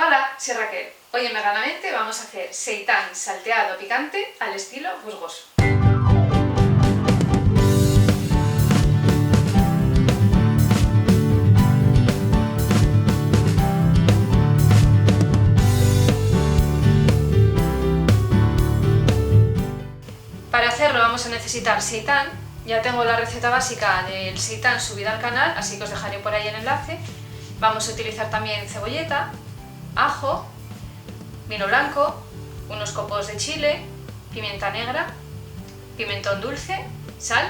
Hola, soy Raquel. Hoy en Veganamente vamos a hacer seitán salteado picante al estilo Burgos. Para hacerlo vamos a necesitar seitán. Ya tengo la receta básica del seitán subida al canal, así que os dejaré por ahí el enlace. Vamos a utilizar también cebolleta, ajo, vino blanco, unos copos de chile, pimienta negra, pimentón dulce, sal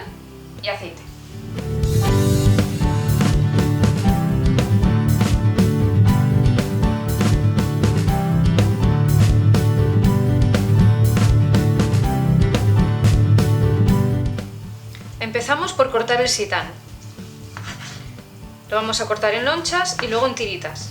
y aceite. Empezamos por cortar el seitán. Lo vamos a cortar en lonchas y luego en tiritas.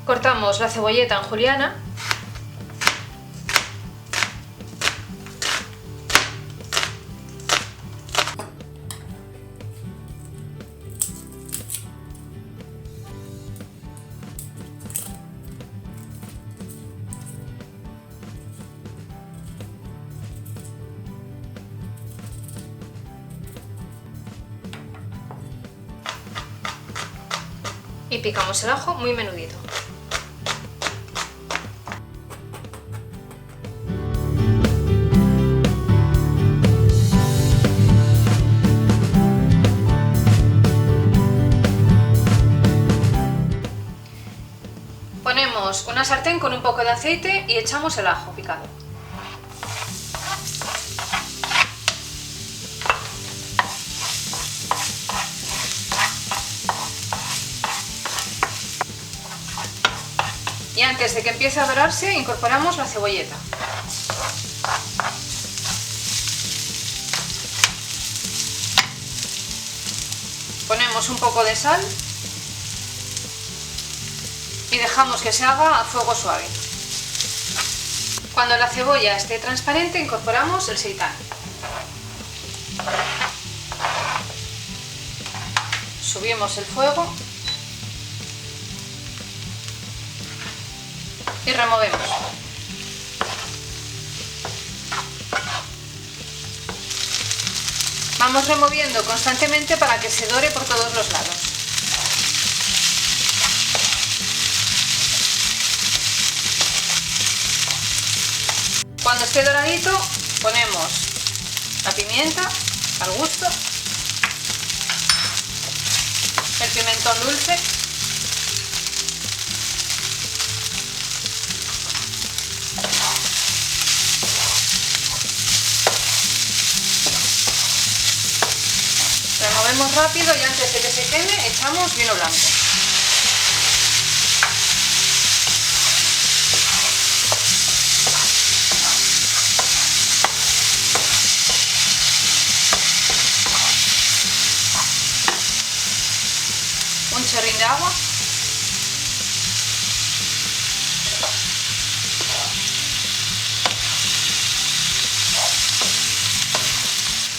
Cortamos la cebolleta en juliana. Y picamos el ajo muy menudito. Ponemos una sartén con un poco de aceite y echamos el ajo picado. Y antes de que empiece a dorarse, incorporamos la cebolleta. Ponemos un poco de sal y dejamos que se haga a fuego suave. Cuando la cebolla esté transparente, incorporamos el seitán. Subimos el fuego y removemos. Vamos removiendo constantemente para que se dore por todos los lados. Cuando esté doradito, ponemos la pimienta al gusto, el pimentón dulce, removemos rápido y antes de que se queme echamos vino blanco. Un chorrín de agua.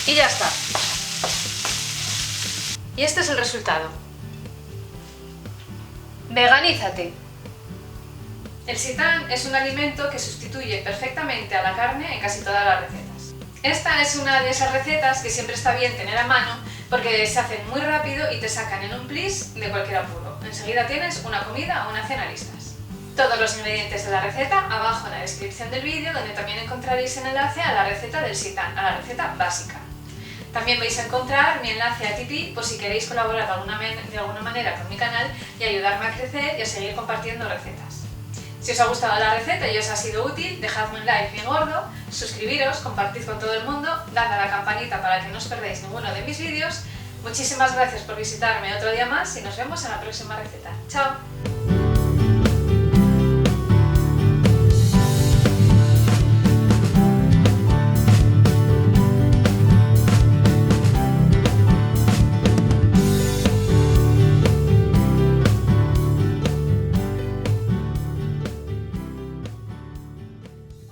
Y ya está. Y este es el resultado. Veganízate. El seitán es un alimento que sustituye perfectamente a la carne en casi todas las recetas. Esta es una de esas recetas que siempre está bien tener a mano porque se hacen muy rápido y te sacan en un plis de cualquier apuro. Enseguida tienes una comida o una cena listas. Todos los ingredientes de la receta abajo en la descripción del vídeo, donde también encontraréis el enlace a la receta del seitán, a la receta básica. También vais a encontrar mi enlace a Tipeee por si queréis colaborar de alguna manera con mi canal y ayudarme a crecer y a seguir compartiendo recetas. Si os ha gustado la receta y os ha sido útil, dejadme un like bien gordo, suscribiros, compartid con todo el mundo, dadle a la campanita para que no os perdáis ninguno de mis vídeos. Muchísimas gracias por visitarme otro día más y nos vemos en la próxima receta. ¡Chao!